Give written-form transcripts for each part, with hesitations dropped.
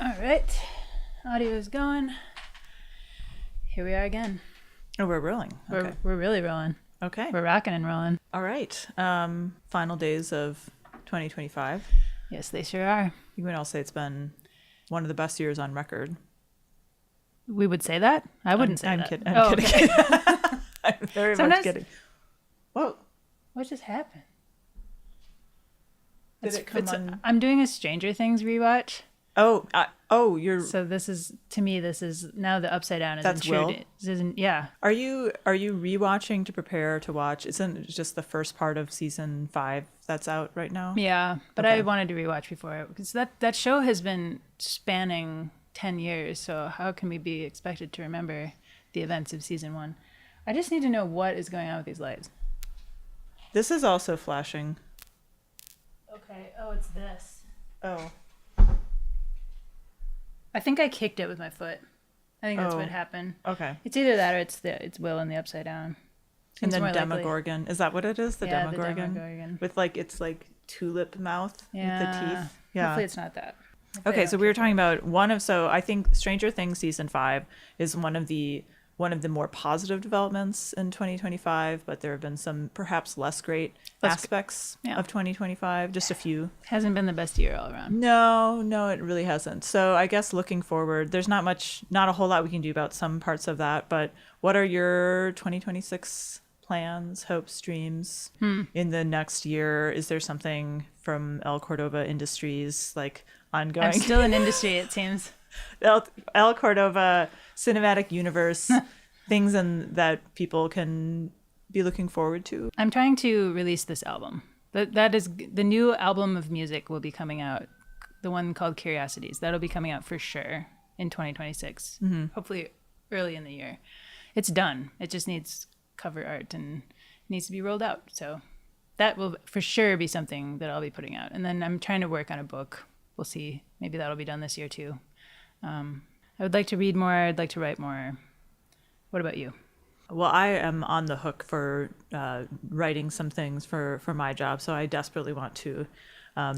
All right. Audio is going. Here we are again. Oh, we're rolling. Okay. We're really rolling. Okay. We're rocking and rolling. All right. Final days of 2025. Yes, they sure are. You would all say it's been one of the best years on record. We would say that? I wouldn't say I'm that. kidding. I'm kidding. Okay. I'm very much kidding. Whoa. What just happened? Did it come on? I'm doing a Stranger Things rewatch. Oh, you're. So this is, to me, this is now the Upside Down is That's Will? Yeah. Are you rewatching to prepare to watch? Isn't it just the first part of season 5 that's out right now? Yeah, but Okay. I wanted to rewatch before it because that show has been spanning 10 years. So how can we be expected to remember the events of season 1? I just need to know what is going on with these lights. This is also flashing. Okay. Oh, it's this. Oh. I think I kicked it with my foot. I think that's Oh. what happened. Okay. It's either that or it's Will in the Upside Down. And Seems then more likely. Demogorgon. Is that what it is? The Yeah, the Demogorgon? Demogorgon. With it's tulip mouth Yeah. with the teeth. Yeah. Hopefully it's not that. Hopefully Okay, I so don't we were kick talking about so I think Stranger Things season 5 is one of the more positive developments in 2025, but there have been some perhaps less great aspects of 2025, just a few. it. Hasn't been the best year all around. No, it really hasn't. So I guess looking forward, there's not a whole lot we can do about some parts of that, but what are your 2026 plans, hopes, dreams in the next year? Is there something from Elle Cordova Industries like ongoing? I'm still in industry, it seems. Elle Cordova cinematic universe, things that people can be looking forward to. I'm trying to release this album. That is the new album of music will be coming out. The one called Curiosities. That'll be coming out for sure in 2026. Mm-hmm. Hopefully early in the year. It's done. It just needs cover art and needs to be rolled out. So that will for sure be something that I'll be putting out. And then I'm trying to work on a book. We'll see. Maybe that'll be done this year too. I would like to read more. I'd like to write more. What about you? Well, I am on the hook for writing some things for my job, so I desperately want to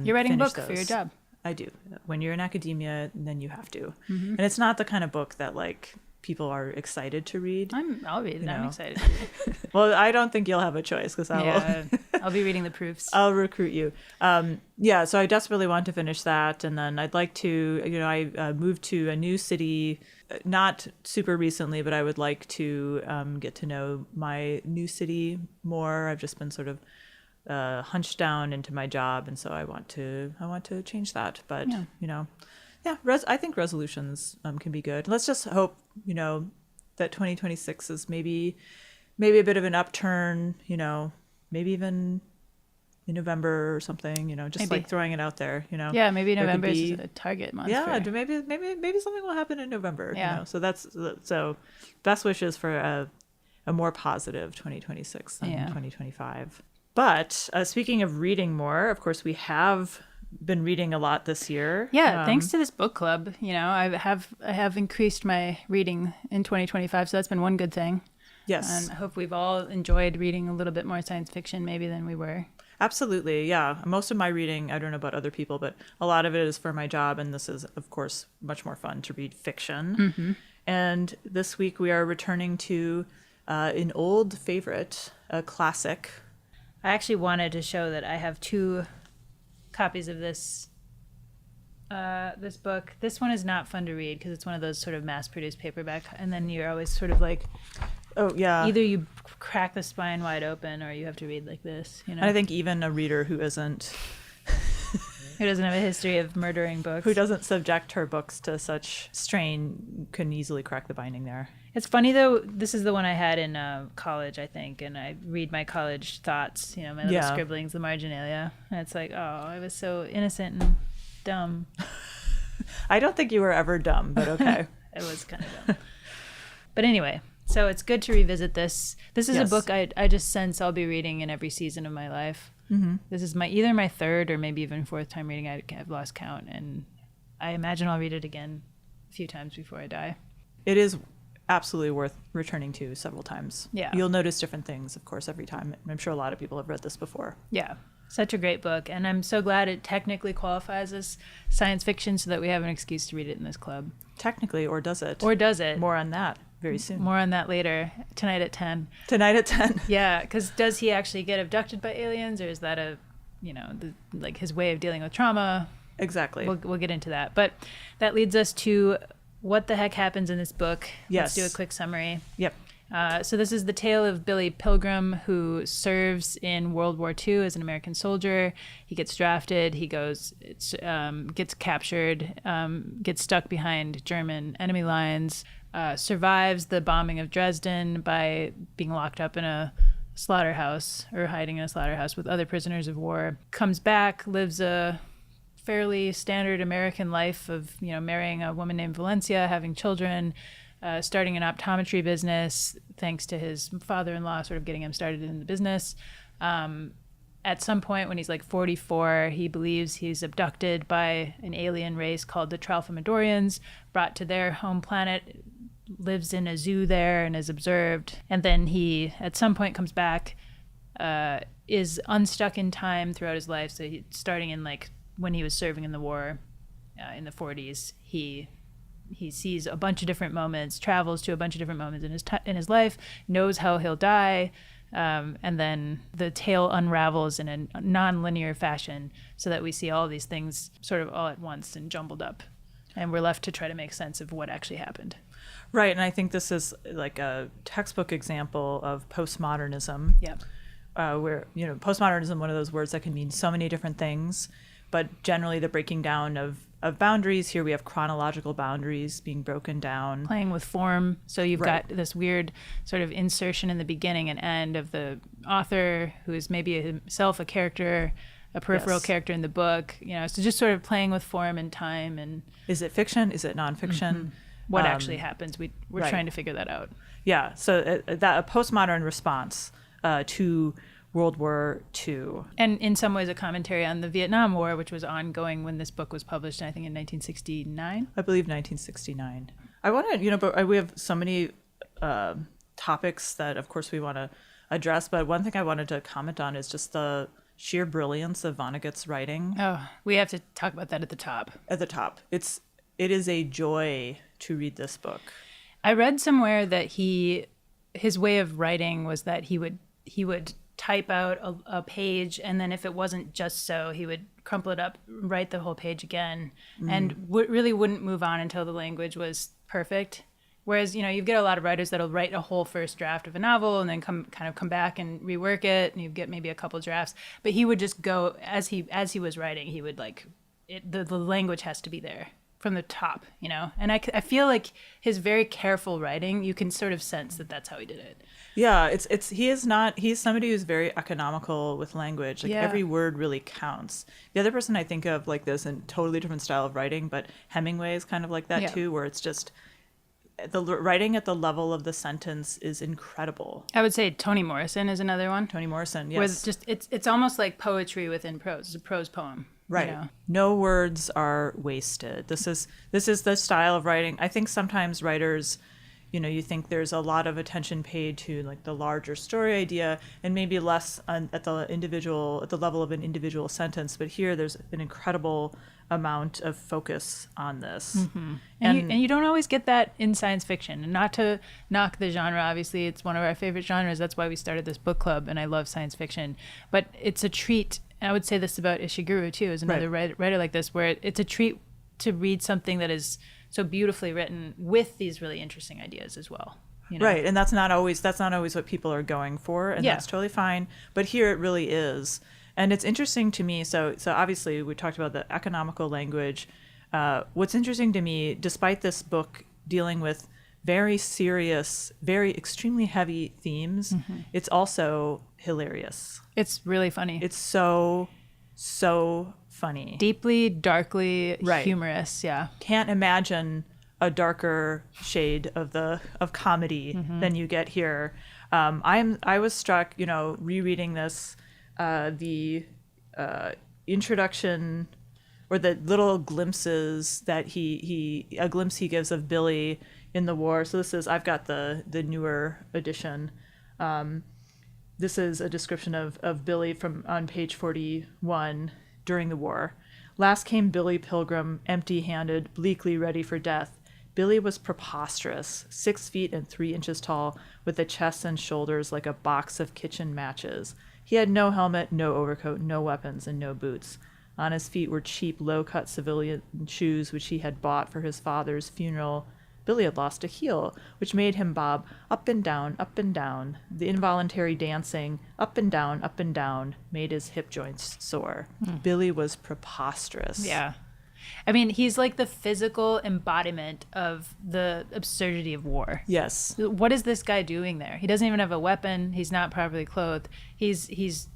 You're writing a finish book for those. your job. I do. When you're in academia, then you have to. Mm-hmm. And it's not the kind of book that like people are excited to read. I'll read it. I'm know. excited. Well, I don't think you'll have a choice because I'll be reading the proofs. I'll recruit you. So I desperately want to finish that. And then I'd like to, I moved to a new city, not super recently, but I would like to get to know my new city more. I've just been sort of hunched down into my job. And so I want to change that. But, I think resolutions can be good. Let's just hope, that 2026 is maybe a bit of an upturn, maybe even in November or something, just Maybe. like throwing it out there, Yeah, maybe There could November be- is a target month. Yeah, for- maybe something will happen in November, Yeah. So best wishes for a more positive 2026 than 2025. But speaking of reading more, of course, we have been reading a lot this year. Yeah, thanks to this book club, I have increased my reading in 2025, so that's been one good thing. Yes. And I hope we've all enjoyed reading a little bit more science fiction maybe than we were. Absolutely, yeah. Most of my reading, I don't know about other people, but a lot of it is for my job, and this is, of course, much more fun to read fiction. Mm-hmm. And this week we are returning to an old favorite, a classic. I actually wanted to show that I have 2 copies of this book. This one is not fun to read because it's one of those sort of mass-produced paperback, and then you're always sort of like, Oh, yeah. either you crack the spine wide open or you have to read like this, And I think even a reader who doesn't have a history of murdering books. who doesn't subject her books to such strain can easily crack the binding there. It's funny though, this is the one I had in college, I think, and I read my college thoughts, my little scribblings, the marginalia, and it's like, oh, I was so innocent and dumb. I don't think you were ever dumb, but okay. It was kind of dumb. But anyway, so it's good to revisit this. This is a book I just sense I'll be reading in every season of my life. Mm-hmm. This is either my 3rd or maybe even 4th time reading. I've lost count, and I imagine I'll read it again a few times before I die. It is absolutely worth returning to several times. Yeah. You'll notice different things, of course, every time. I'm sure a lot of people have read this before. Yeah. Such a great book, and I'm so glad it technically qualifies as science fiction so that we have an excuse to read it in this club. Technically, or does it? Or does it? More on that very soon. More on that later. Tonight at 10. Tonight at 10. Yeah, because does he actually get abducted by aliens, or is that like his way of dealing with trauma? Exactly. We'll get into that. But that leads us to what the heck happens in this book. Yes. Let's do a quick summary. Yep. So this is the tale of Billy Pilgrim, who serves in World War II as an American soldier. He gets drafted. He gets captured, gets stuck behind German enemy lines, survives the bombing of Dresden by being locked up in a slaughterhouse or hiding in a slaughterhouse with other prisoners of war. Comes back, lives a fairly standard American life of, marrying a woman named Valencia, having children, starting an optometry business, thanks to his father-in-law sort of getting him started in the business. At some point when he's like 44, he believes he's abducted by an alien race called the Tralfamadorians, brought to their home planet, lives in a zoo there and is observed. And then he, at some point, comes back, is unstuck in time throughout his life. So starting in like when he was serving in the war in the 40s, he sees a bunch of different moments, travels to a bunch of different moments in his life, knows how he'll die, and then the tale unravels in a non-linear fashion so that we see all these things sort of all at once and jumbled up. And we're left to try to make sense of what actually happened. Right, and I think this is like a textbook example of postmodernism. Yep. Where, postmodernism, one of those words that can mean so many different things, but generally the breaking down of boundaries. Here we have chronological boundaries being broken down. Playing with form. So you've got this weird sort of insertion in the beginning and end of the author, who is maybe himself a character, a peripheral character in the book. So just sort of playing with form and time. And is it fiction? Is it nonfiction? Mm-hmm. What actually happens? We're trying to figure that out. Yeah. So that a postmodern response to World War II. And in some ways a commentary on the Vietnam War, which was ongoing when this book was published, I think in 1969. I believe 1969. I want to, but we have so many topics that, of course, we want to address. But one thing I wanted to comment on is just the sheer brilliance of Vonnegut's writing. Oh, we have to talk about that at the top. At the top. It is a joy to read this book. I read somewhere that his way of writing was that he would type out a page, and then if it wasn't just so, he would crumple it up, write the whole page again, and really wouldn't move on until the language was perfect. Whereas, you get a lot of writers that'll write a whole first draft of a novel and then come back and rework it, and you get maybe a couple drafts. But he would just go as he was writing. He would the language has to be there from the top, And I feel like his very careful writing, you can sort of sense that that's how he did it. Yeah, he's somebody who's very economical with language. Every word really counts. The other person I think of like this, and totally different style of writing, but Hemingway is kind of like that too, where it's just the writing at the level of the sentence is incredible. I would say Toni Morrison is another one. Toni Morrison, yes. Where it's almost like poetry within prose. It's a prose poem. Right. No words are wasted. This is the style of writing. I think sometimes writers, you think there's a lot of attention paid to like the larger story idea and maybe less at the level of an individual sentence. But here there's an incredible amount of focus on this. Mm-hmm. And you don't always get that in science fiction. And not to knock the genre, obviously it's one of our favorite genres. That's why we started this book club, and I love science fiction. But it's a treat. And I would say this about Ishiguro too, is another writer like this, where it's a treat to read something that is so beautifully written with these really interesting ideas as well. Right, and that's not always what people are going for, and that's totally fine. But here it really is, and it's interesting to me. So obviously we talked about the economical language. What's interesting to me, despite this book dealing with very serious, very extremely heavy themes, it's also hilarious. It's really funny. It's so funny. Deeply, darkly humorous, yeah. Can't imagine a darker shade of comedy than you get here. I was struck, rereading this, the introduction or the little glimpses that a glimpse he gives of Billy in the war. So I've got the newer edition. This is a description of Billy from on page 41 during the war. Last came Billy Pilgrim, empty-handed, bleakly ready for death. Billy was preposterous, 6 feet and 3 inches tall, with a chest and shoulders like a box of kitchen matches. He had no helmet, no overcoat, no weapons, and no boots. On his feet were cheap, low-cut civilian shoes which he had bought for his father's funeral. Billy had lost a heel, which made him bob up and down, the involuntary dancing, up and down, made his hip joints sore. Billy was preposterous. Yeah. I mean, he's like the physical embodiment of the absurdity of war. Yes. What is this guy doing there? He doesn't even have a weapon. He's not properly clothed. He's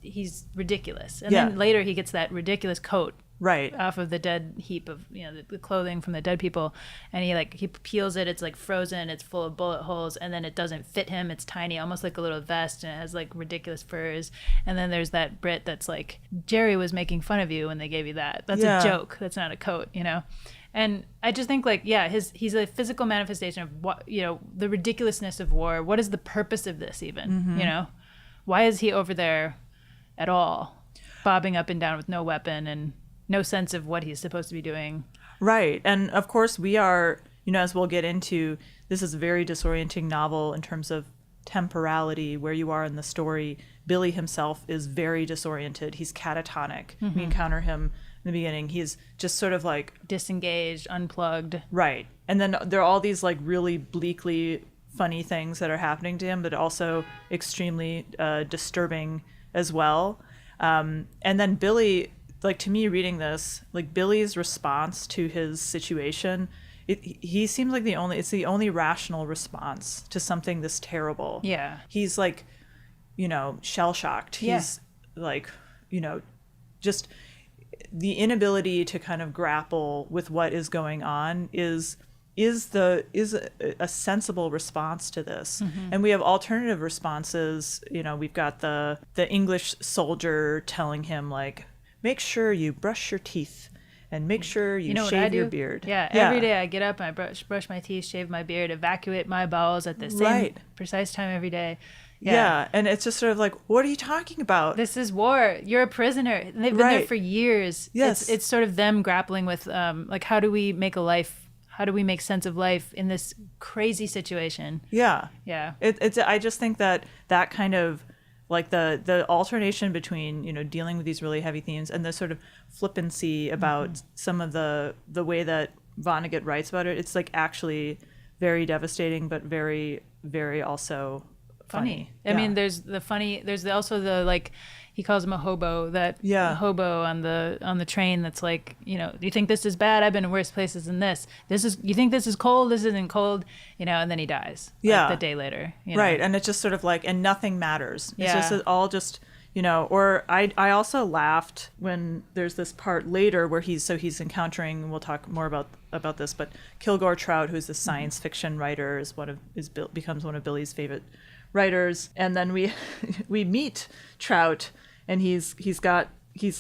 ridiculous. And then later he gets that ridiculous coat right off of the dead heap of the clothing from the dead people, and he peels it. It's like frozen. It's full of bullet holes, and then it doesn't fit him. It's tiny, almost like a little vest, and it has like ridiculous furs. And then there's that Brit that's like, Jerry was making fun of you when they gave you that. That's a joke. That's not a coat, And I just think he's a physical manifestation of what, the ridiculousness of war. What is the purpose of this even? Why is he over there at all, bobbing up and down with no weapon and no sense of what he's supposed to be doing? Right. And of course we are, as we'll get into, this is a very disorienting novel in terms of temporality, where you are in the story. Billy himself is very disoriented. He's catatonic. We encounter him in the beginning. He's just sort of like disengaged, unplugged. Right. And then there are all these like really bleakly funny things that are happening to him, but also extremely disturbing as well. And then Billy, like, to me reading this, like Billy's response to his situation, he seems like it's the only rational response to something this terrible. Yeah. He's like, shell shocked. He's like, just the inability to kind of grapple with what is going on is a sensible response to this. And we have alternative responses. We've got the English soldier telling him like, make sure you brush your teeth and make sure you shave your beard. Yeah, every day I get up and I brush my teeth, shave my beard, evacuate my bowels at the same precise time every day. Yeah, and it's just sort of like, what are you talking about? This is war. You're a prisoner. And they've been there for years. Yes. It's sort of them grappling with like, how do we make a life? How do we make sense of life in this crazy situation? Yeah. Yeah. I just think that kind of like the alternation between dealing with these really heavy themes and the sort of flippancy about some of the way that Vonnegut writes about it, it's like actually very devastating, but very, very also funny. I mean, there's also the like, he calls him a hobo, a hobo on the train that's like, do you think this is bad? I've been in worse places than this. You think this is cold? This isn't cold, and then he dies the day later. Right. And it's just sort of like, and nothing matters. It's just all just, or I also laughed when there's this part later where he's encountering, and we'll talk more about this, but Kilgore Trout, who's a science fiction writer, becomes one of Billy's favorite writers. And then we meet Trout, and he's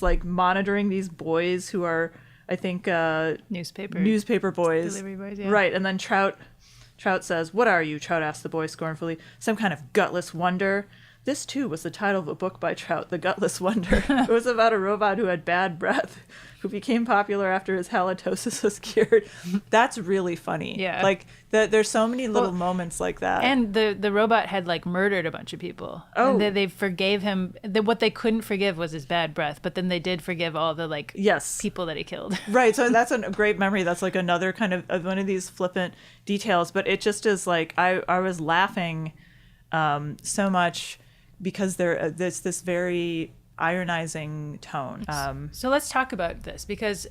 like monitoring these boys who are, I think, newspaper boys, delivery boys, right? And then Trout says, "What are you?" Trout asks the boy scornfully. "Some kind of gutless wonder." This too was the title of a book by Trout, The Gutless Wonder. It was about a robot who had bad breath, who became popular after his halitosis was cured. That's really funny. Yeah. Like there's so many little moments like that. And the robot had like murdered a bunch of people. Oh. And they forgave him. What they couldn't forgive was his bad breath, but then they did forgive all the like people that he killed. Right. So that's a great memory. That's like another kind of one of these flippant details, but it just is like, I was laughing so much because there's this very ironizing tone. So let's talk about this, because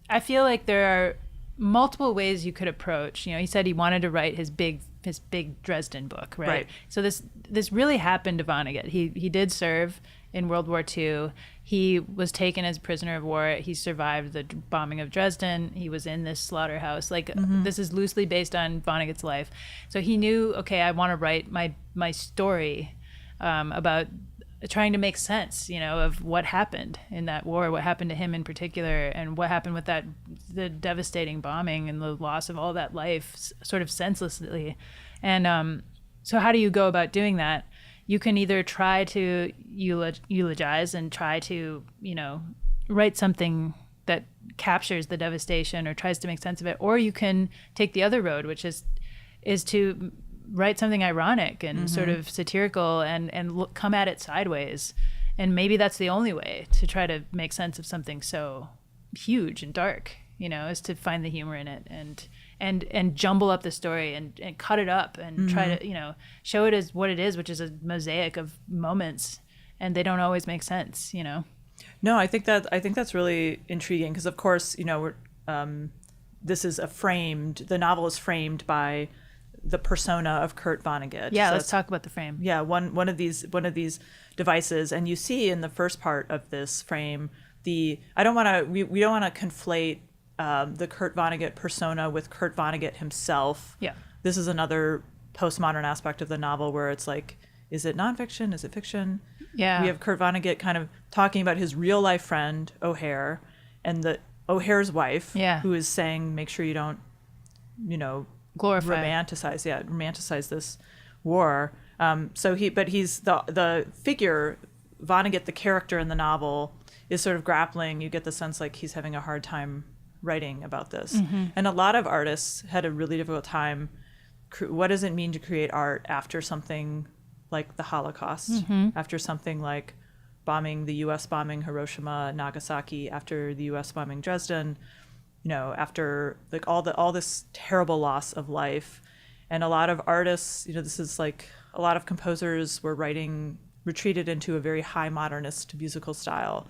I feel like there are multiple ways you could approach. He said he wanted to write his big Dresden book, right? So this really happened to Vonnegut. He did serve in World War II. He was taken as prisoner of war. He survived the bombing of Dresden. He was in this slaughterhouse. Like this is loosely based on Vonnegut's life. So he knew, okay, I want to write my story about trying to make sense, of what happened in that war, what happened to him in particular, and what happened with the devastating bombing and the loss of all that life sort of senselessly. And so how do you go about doing that? you can either try to eulogize and try to, write something that captures the devastation or tries to make sense of it, or you can take the other road, which is to write something ironic and sort of satirical and come at it sideways. And maybe that's the only way to try to make sense of something so huge and dark, is to find the humor in it and jumble up the story and cut it up and try to, show it as what it is, which is a mosaic of moments, and they don't always make sense, No, I think that's really intriguing because, of course, this is the novel is framed by the persona of Kurt Vonnegut. Yeah, so let's talk about the frame. Yeah, one of these devices, and you see in the first part of this frame we don't want to conflate the Kurt Vonnegut persona with Kurt Vonnegut himself. Yeah, this is another postmodern aspect of the novel where it's like, is it nonfiction? Is it fiction? Yeah, we have Kurt Vonnegut kind of talking about his real life friend O'Hare and O'Hare's wife, who is saying, make sure you don't, romanticize this war. He's the figure, Vonnegut, the character in the novel, is sort of grappling. You get the sense like he's having a hard time writing about this. And a lot of artists had a really difficult time. What does it mean to create art after something like the Holocaust, after something like the U.S. bombing Hiroshima, Nagasaki, after the U.S. bombing Dresden, after like all this terrible loss of life. And a lot of artists, this is like a lot of composers were retreated into a very high modernist musical style.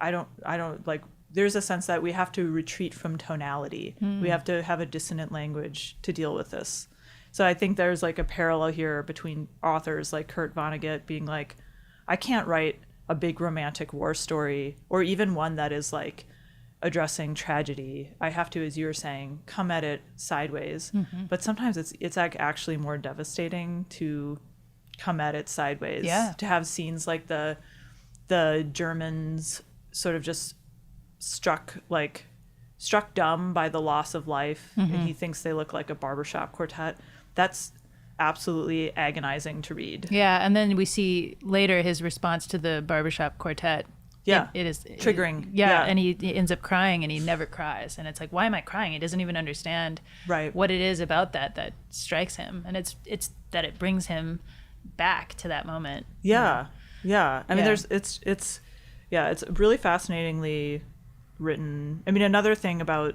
I don't like, there's a sense that we have to retreat from tonality. We have to have a dissonant language to deal with this. So I think there's like a parallel here between authors like Kurt Vonnegut being like, I can't write a big romantic war story or even one that is like addressing tragedy. I have to, as you were saying, come at it sideways. But sometimes it's like actually more devastating to come at it sideways. Yeah. To have scenes like the Germans sort of just struck dumb by the loss of life, and he thinks they look like a barbershop quartet. That's absolutely agonizing to read. Yeah, and then we see later his response to the barbershop quartet. Yeah, it is triggering. Yeah, and he ends up crying, and he never cries. And it's like, why am I crying? He doesn't even understand what it is about that strikes him. And it's that it brings him back to that moment. Yeah, yeah. I mean, it's really fascinatingly written. I mean, another thing about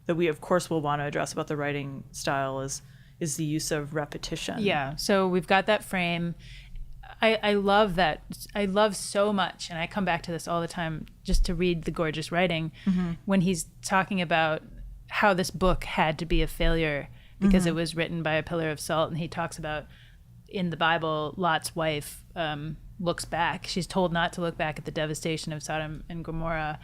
that we of course will want to address about the writing style is the use of repetition. Yeah. So we've got that frame. I love that. I love so much, and I come back to this all the time just to read the gorgeous writing when he's talking about how this book had to be a failure because it was written by a pillar of salt. And he talks about in the Bible, Lot's wife looks back. She's told not to look back at the devastation of Sodom and Gomorrah,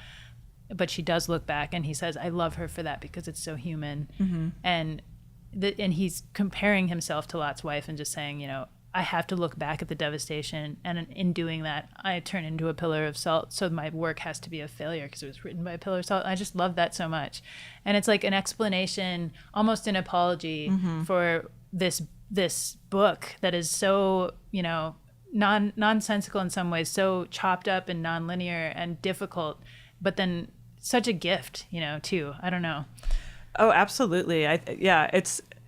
but she does look back, and he says, I love her for that because it's so human. And he's comparing himself to Lot's wife and just saying, I have to look back at the devastation, and in doing that, I turn into a pillar of salt. So my work has to be a failure because it was written by a pillar of salt. I just love that so much. And it's like an explanation, almost an apology for this book that is so, nonsensical in some ways, so chopped up and nonlinear and difficult, but then such a gift, too. I don't know. Oh, absolutely.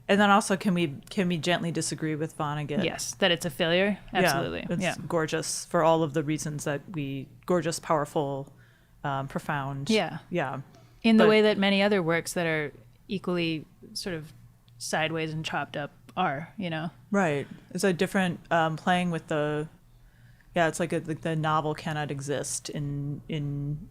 And then also, can we gently disagree with Vonnegut? Yes, that it's a failure. Absolutely. Yeah, it's gorgeous for all of the reasons that gorgeous, powerful, profound. Yeah. Yeah. In the way that many other works that are equally sort of sideways and chopped up are, Right. It's a different playing with it's like the novel cannot exist in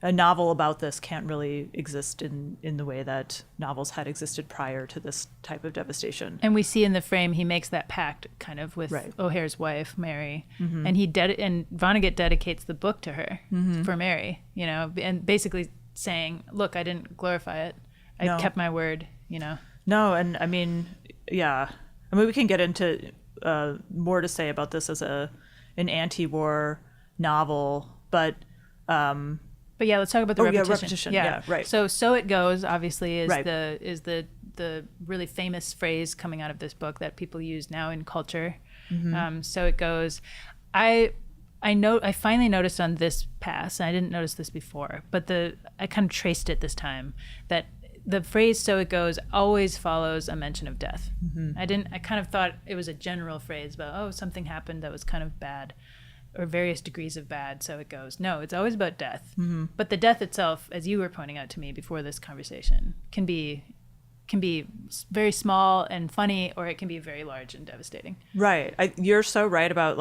a novel about this can't really exist in the way that novels had existed prior to this type of devastation. And we see in the frame he makes that pact kind of with O'Hare's wife, Mary, and and Vonnegut dedicates the book to her for Mary, and basically saying, look, I didn't glorify it. I kept my word, No, and I mean, yeah. I mean, we can get into more to say about this as an anti-war novel, but yeah, let's talk about the repetition. Repetition. Yeah, right. So it goes. Obviously, is the really famous phrase coming out of this book that people use now in culture. So it goes. I finally noticed on this pass, and I didn't notice this before, but I kind of traced it this time, that the phrase "so it goes" always follows a mention of death. I kind of thought it was a general phrase about, oh, something happened that was kind of bad, or various degrees of bad, so it goes. No, it's always about death. But the death itself, as you were pointing out to me before this conversation, can be very small and funny, or it can be very large and devastating. Right. You're so right about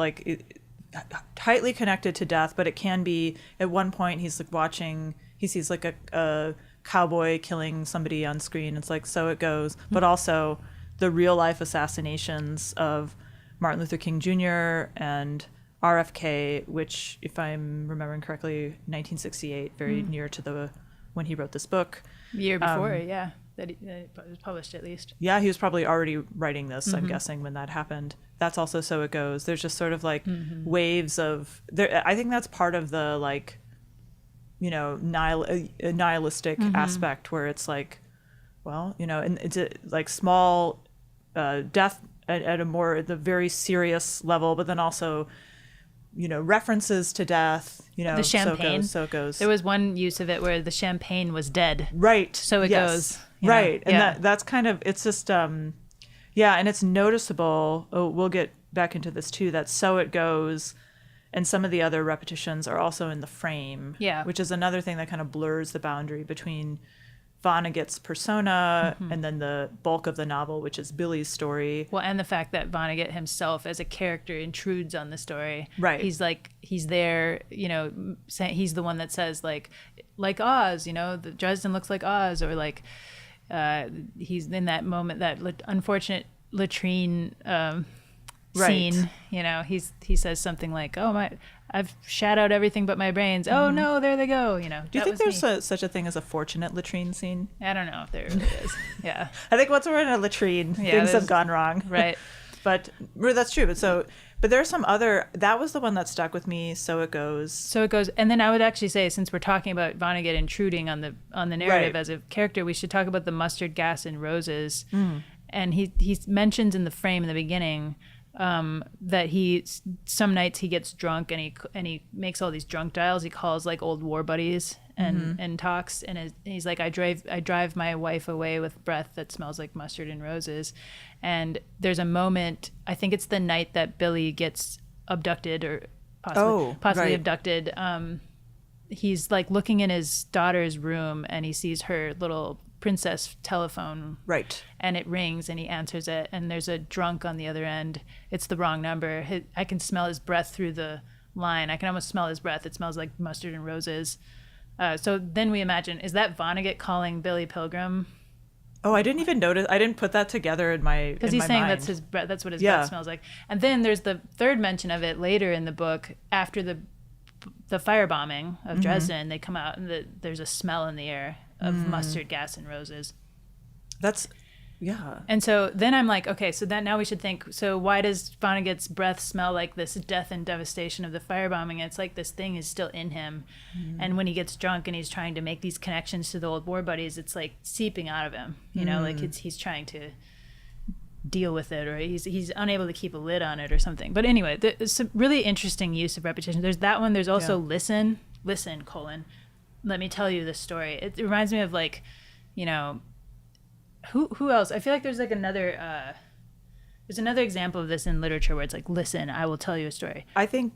tightly connected to death, but it can be, at one point he's like watching, he sees like a cowboy killing somebody on screen. It's like, so it goes. But also the real life assassinations of Martin Luther King Jr. and RFK, which, if I'm remembering correctly, 1968, very near to when he wrote this book. Year before, that it was published at least. Yeah, he was probably already writing this, I'm guessing, when that happened. That's also so it goes. There's just sort of like waves of there. I think that's part of the nihilistic aspect, where it's like, well, and it's like small death at the very serious level, but then also references to death, the champagne. So it goes. There was one use of it where the champagne was dead. Right. So it goes. Right. And that's kind of, it's just, and it's noticeable. Oh, we'll get back into this too, that so it goes. And some of the other repetitions are also in the frame. Yeah. Which is another thing that kind of blurs the boundary between Vonnegut's persona and then the bulk of the novel, which is Billy's story. Well, and the fact that Vonnegut himself as a character intrudes on the story. Right. He's there, he's the one that says like Oz, the Dresden looks like Oz, or like he's in that moment, that unfortunate latrine scene, he says something like, oh, I've shat out everything but my brains. Oh no, there they go. Do you think there's such a thing as a fortunate latrine scene? I don't know if there really is. Yeah. I think once we're in a latrine, things have gone wrong. Right. But that's true. But there are some other, that was the one that stuck with me. So it goes. So it goes. And then I would actually say, since we're talking about Vonnegut intruding on the narrative as a character, we should talk about the mustard gas and roses. And he mentions in the frame in the beginning that some nights he gets drunk and he makes all these drunk dials. He calls like old war buddies and talks, and he's like, I drive my wife away with breath that smells like mustard and roses. And there's a moment, I think it's the night that Billy gets abducted, or possibly abducted. He's like looking in his daughter's room, and he sees her little princess telephone, and it rings, and he answers it, and there's a drunk on the other end. It's the wrong number. I can smell his breath through the line. I can almost smell his breath. It smells like mustard and roses. So then we imagine, is that Vonnegut calling Billy Pilgrim? Oh, I didn't even notice. I didn't put that together in my because he's saying mind. That's his breath. That's what his breath smells like. And then there's the third mention of it later in the book, after the firebombing of Dresden. They come out, and there's a smell in the air of mustard gas and roses. And so then I'm like, okay, so that now we should think, so why does Vonnegut's breath smell like this death and devastation of the firebombing? It's like this thing is still in him. And when he gets drunk and he's trying to make these connections to the old war buddies, it's like seeping out of him, like he's trying to deal with it, or he's unable to keep a lid on it or something. But anyway, it's a really interesting use of repetition. There's that one. There's also listen, let me tell you this story. It reminds me of like, who else? I feel like there's like another example of this in literature where it's like, listen, I will tell you a story. I think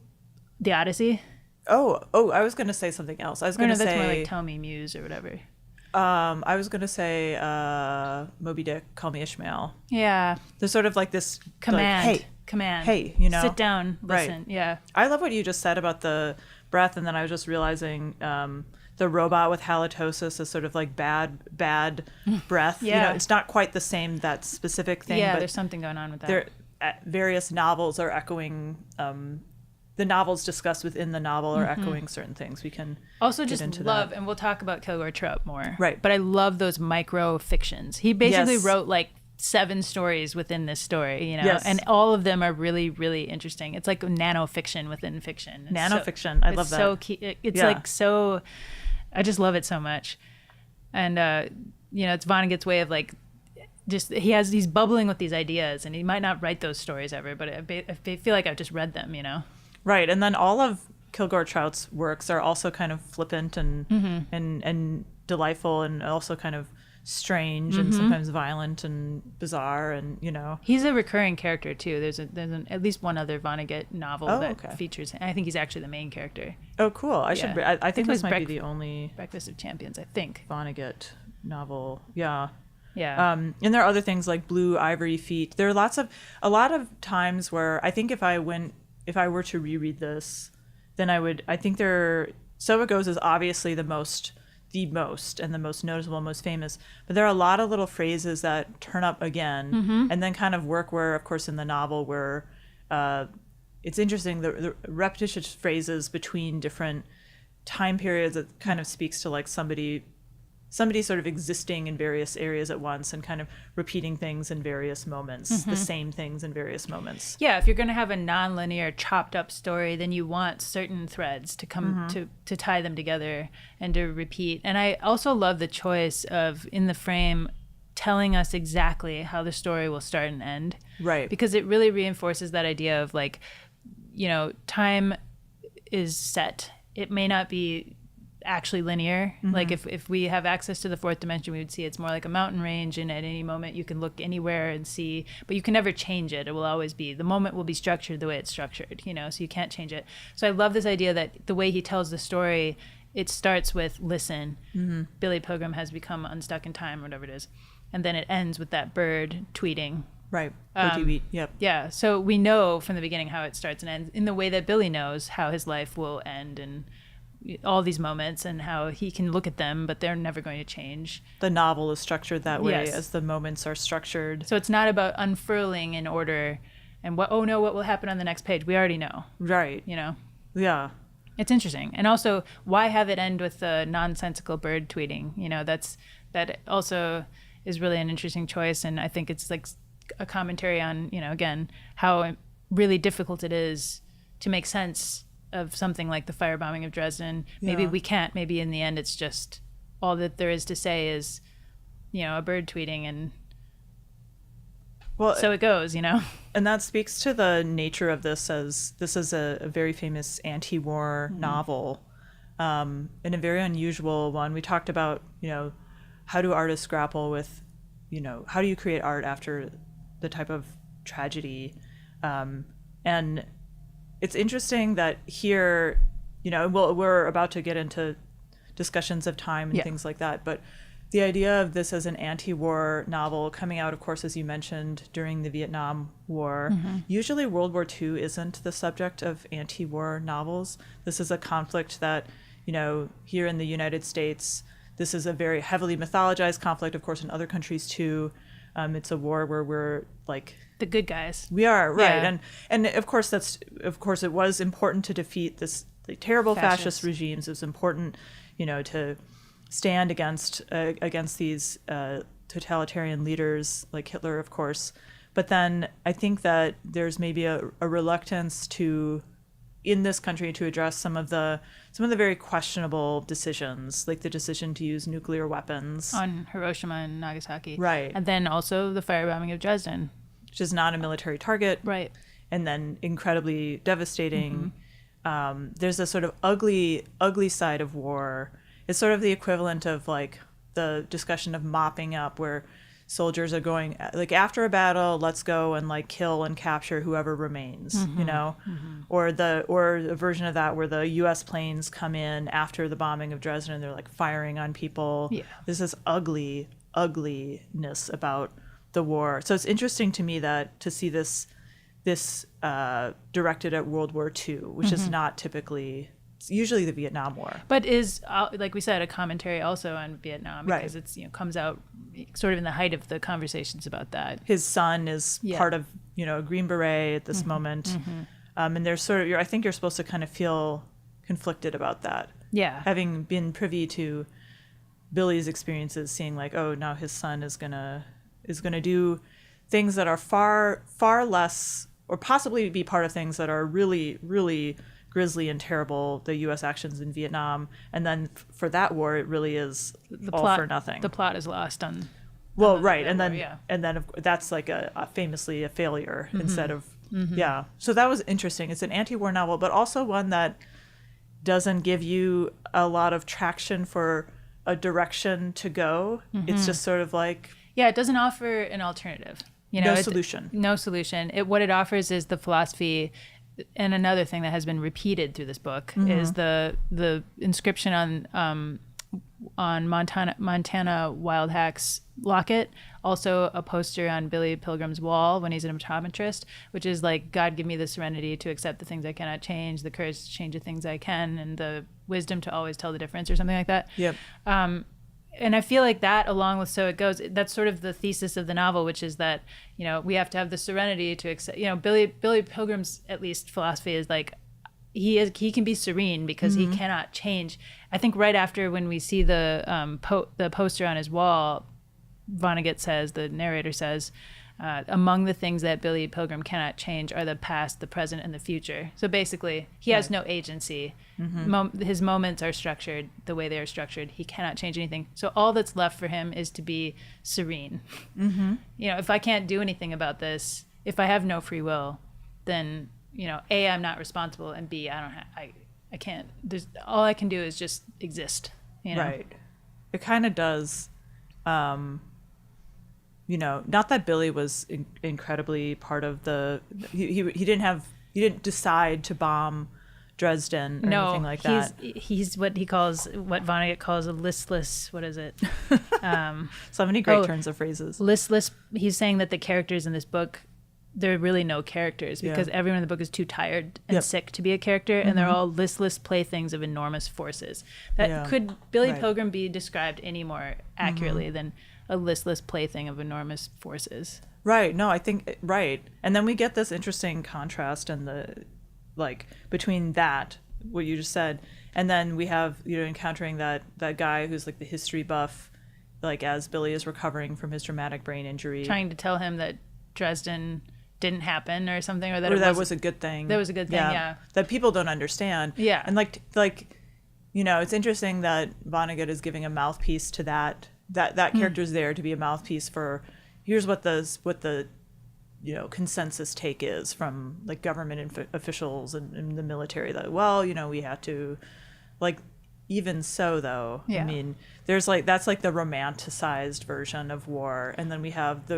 the Odyssey. Oh, I was going to say something else. I was going to say that's more like Tell Me Muse or whatever. I was going to say Moby Dick, Call Me Ishmael. Yeah. There's sort of like this command. Hey, sit down, listen. Right. Yeah. I love what you just said about the breath, and then I was just realizing the robot with halitosis is sort of like bad breath. Yeah. It's not quite the same, that specific thing. Yeah, but there's something going on with that. Various novels are echoing, the novels discussed within the novel are echoing certain things. We can also just love, and we'll talk about Kilgore Trout more. Right. But I love those micro fictions. He basically wrote like 7 stories within this story, and all of them are really, really interesting. It's like nano fiction within fiction. Nanofiction. I love that. So it's like so. I just love it so much, and it's Vonnegut's way of like just he's bubbling with these ideas, and he might not write those stories ever, but I feel like I've just read them, you know. Right, and then all of Kilgore Trout's works are also kind of flippant and and delightful, and also kind of strange and sometimes violent and bizarre, and you know. He's a recurring character too. There's at least one other Vonnegut novel that features him. I think he's actually the main character. Oh, cool! I think this might be the only Breakfast of Champions, I think. Vonnegut novel. Yeah. Yeah. And there are other things like Blue Ivory Feet. There are a lot of times where I think if I were to reread this, then I think So It Goes is obviously the most and the most noticeable, most famous, but there are a lot of little phrases that turn up again and then kind of work where, of course, in the novel where it's interesting, the repetitious phrases between different time periods that kind of speaks to like somebody sort of existing in various areas at once and kind of repeating things in various moments, the same things in various moments. Yeah, if you're going to have a non-linear, chopped up story, then you want certain threads to come to tie them together and to repeat. And I also love the choice of, in the frame, telling us exactly how the story will start and end. Right. Because it really reinforces that idea of like, you know, time is set. It may not be actually linear. Like if we have access to the fourth dimension, we would see it's more like a mountain range, and at any moment you can look anywhere and see, but you can never change it. It will always be, the moment will be structured the way it's structured, you know, so you can't change it. So I love this idea that the way he tells the story, it starts with listen, Billy Pilgrim has become unstuck in time, or whatever it is, and then it ends with that bird tweeting. Right. Yep. Yeah, so we know from the beginning how it starts and ends, in the way that Billy knows how his life will end, and all these moments, and how he can look at them, but they're never going to change. The novel is structured that way, yes, as the moments are structured. So it's not about unfurling in order and what will happen on the next page. We already know. Right. You know? Yeah. It's interesting. And also, why have it end with the nonsensical bird tweeting? You know, that also is really an interesting choice, and I think it's like a commentary on, you know, again, how really difficult it is to make sense of something like the firebombing of Dresden. Maybe we can't. Maybe in the end it's just all that there is to say is, you know, a bird tweeting, and so it goes, you know. And that speaks to the nature of this, as this is a very famous anti-war novel, and a very unusual one. We talked about, you know, how do artists grapple with, you know, how do you create art after the type of tragedy, and it's interesting that here, you know, we're about to get into discussions of time and things like that, but the idea of this as an anti-war novel coming out, of course, as you mentioned, during the Vietnam War. Usually World War II isn't the subject of anti-war novels. This is a conflict that, you know, here in the United States, this is a very heavily mythologized conflict, of course, in other countries too. It's a war where we're like the good guys. We are, right. Yeah. And of course it was important to defeat the terrible fascist regimes. It was important, you know, to stand against these totalitarian leaders like Hitler, of course. But then I think that there's maybe a reluctance in this country to address some of the very questionable decisions, like the decision to use nuclear weapons on Hiroshima and Nagasaki, right? And then also the firebombing of Dresden, which is not a military target, right? And then incredibly devastating. There's a sort of ugly side of war. It's sort of the equivalent of like the discussion of mopping up, where soldiers are going, like, after a battle, let's go and like kill and capture whoever remains, you know, or a version of that where the U.S. planes come in after the bombing of Dresden and they're like firing on people. Yeah. There's this ugliness about the war. So it's interesting to me that to see this directed at World War II, which is not typically. It's usually the Vietnam War, but is, like we said, a commentary also on Vietnam, because it's, you know, comes out sort of in the height of the conversations about that. His son is part of, you know, a Green Beret at this moment, and there's sort of, I think you're supposed to kind of feel conflicted about that. Yeah, having been privy to Billy's experiences, seeing like, oh, now his son is gonna do things that are far less, or possibly be part of things that are really, really grisly and terrible, the U.S. actions in Vietnam, and then for that war, it really is all for nothing. The plot is lost on Well, right, and more, then yeah. that's like a famously a failure instead of yeah. So that was interesting. It's an anti-war novel, but also one that doesn't give you a lot of traction for a direction to go. It's just sort of like Yeah, it doesn't offer an alternative. You know, no solution. No solution. What it offers is the philosophy. And another thing that has been repeated through this book is the inscription on Montana Wild Hack's locket, also a poster on Billy Pilgrim's wall when he's an optometrist, which is like, God, give me the serenity to accept the things I cannot change, the courage to change the things I can, and the wisdom to always tell the difference, or something like that. Yep. And I feel like that, along with So It Goes, that's sort of the thesis of the novel, which is that, you know, we have to have the serenity to accept, you know, Billy Pilgrim's at least philosophy is like, he can be serene because he cannot change. I think right after when we see the poster on his wall, Vonnegut says, the narrator says, among the things that Billy Pilgrim cannot change are the past, the present, and the future. So basically, he has no agency. His moments are structured the way they are structured. He cannot change anything. So all that's left for him is to be serene. You know, if I can't do anything about this, if I have no free will, then, you know, A, I'm not responsible, and B, I can't. All I can do is just exist. You know? Right. It kind of does. You know, not that Billy was incredibly part of the. He didn't decide to bomb Dresden or anything like that. He's what Vonnegut calls a listless. What is it? So many great turns of phrases. Listless. He's saying that the characters in this book, there are really no characters because everyone in the book is too tired and sick to be a character, and they're all listless playthings of enormous forces. Could Billy Pilgrim be described any more accurately than a listless plaything of enormous forces? Right. No, I think right. And then we get this interesting contrast and the between that, what you just said, and then we have, you know, encountering that guy who's like the history buff, like as Billy is recovering from his traumatic brain injury, trying to tell him that Dresden didn't happen or something, or that was a good thing. That was a good thing, yeah. That people don't understand. Yeah. And like you know, it's interesting that Vonnegut is giving a mouthpiece to that character's there to be a mouthpiece for here's what the you know consensus take is from like government officials and the military, that, well, you know, we have to, like, even so though, I mean, there's like that's like the romanticized version of war, and then we have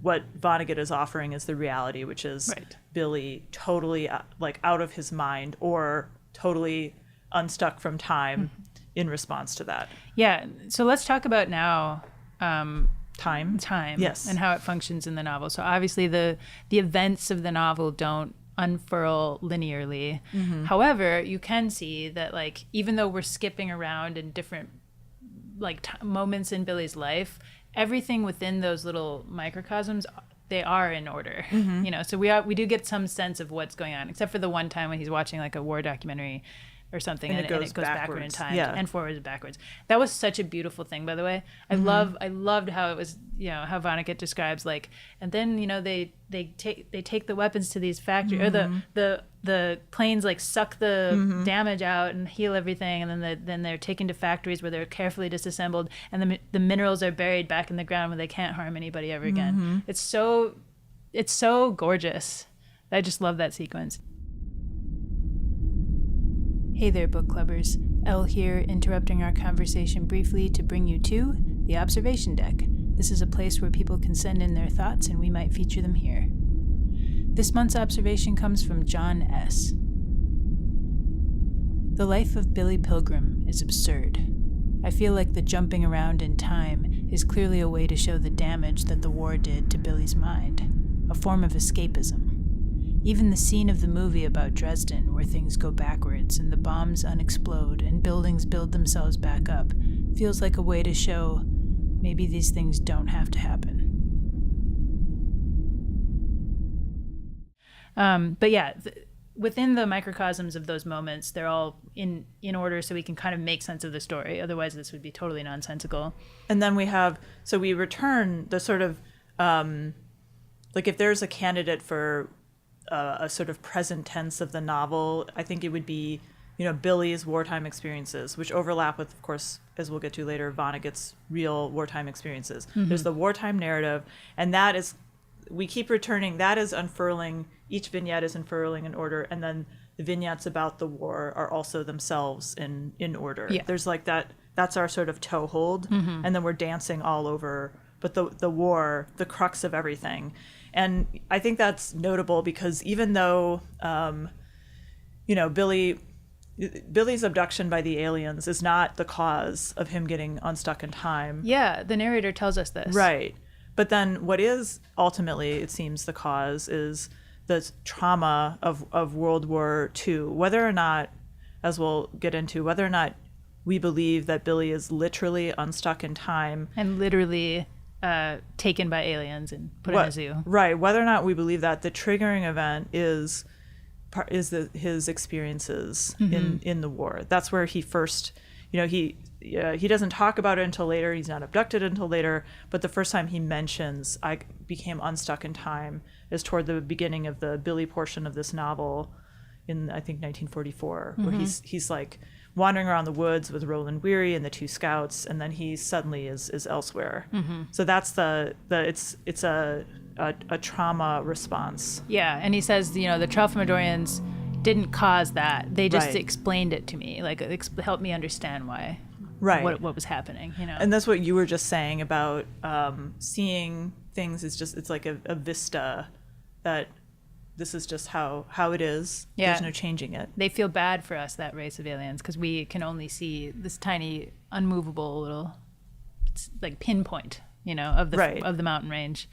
what Vonnegut is offering is the reality, which is Billy totally like out of his mind or totally unstuck from time in response to that. Yeah. So let's talk about now time. Yes. And how it functions in the novel. So obviously the events of the novel don't unfurl linearly. However, you can see that, like, even though we're skipping around in different like moments in Billy's life, everything within those little microcosms, they are in order. You know, so we do get some sense of what's going on, except for the one time when he's watching like a war documentary or something, and it goes backward in time and forwards and backwards. That was such a beautiful thing, by the way. I loved how it was, you know, how Vonnegut describes, like, and then, you know, they take the weapons to these factories, or the planes like suck the damage out and heal everything, and then they're taken to factories where they're carefully disassembled, and the minerals are buried back in the ground where they can't harm anybody ever again. It's so gorgeous. I just love that sequence. Hey there, book clubbers. Elle here, interrupting our conversation briefly to bring you to the Observation Deck. This is a place where people can send in their thoughts and we might feature them here. This month's observation comes from John S. The life of Billy Pilgrim is absurd. I feel like the jumping around in time is clearly a way to show the damage that the war did to Billy's mind, a form of escapism. Even the scene of the movie about Dresden, where things go backwards and the bombs unexplode and buildings build themselves back up, feels like a way to show maybe these things don't have to happen. But yeah, within the microcosms of those moments, they're all in order, so we can kind of make sense of the story. Otherwise, this would be totally nonsensical. And then we return the sort of, like, if there's a candidate for a sort of present tense of the novel, I think it would be Billy's wartime experiences, which overlap with, of course, as we'll get to later, Vonnegut's real wartime experiences. There's the wartime narrative, and that is, we keep returning, that is unfurling, each vignette is unfurling in order, and then the vignettes about the war are also themselves in order. Yeah. There's like that's our sort of toehold, and then we're dancing all over, but the war, the crux of everything. And I think that's notable because even though, Billy's abduction by the aliens is not the cause of him getting unstuck in time. Yeah, the narrator tells us this. Right. But then what is ultimately, it seems, the cause is the trauma of World War II. Whether or not, as we'll get into, whether or not we believe that Billy is literally unstuck in time. And literally taken by aliens and put in a zoo. Right. Whether or not we believe that, the triggering event is his experiences in the war. That's where he first, he doesn't talk about it until later. He's not abducted until later. But the first time he mentions I became unstuck in time is toward the beginning of the Billy portion of this novel in, I think, 1944, where he's like wandering around the woods with Roland Weary and the two scouts, and then he suddenly is elsewhere. So that's it's a trauma response. Yeah, and he says, the Tralfamadorians didn't cause that. They just Right. explained it to me, like helped me understand why. Right. What was happening, And that's what you were just saying about seeing things is just, it's like a vista that this is just how it is. Yeah. There's no changing it. They feel bad for us, that race of aliens, because we can only see this tiny, unmovable little, like pinpoint, of the mountain range.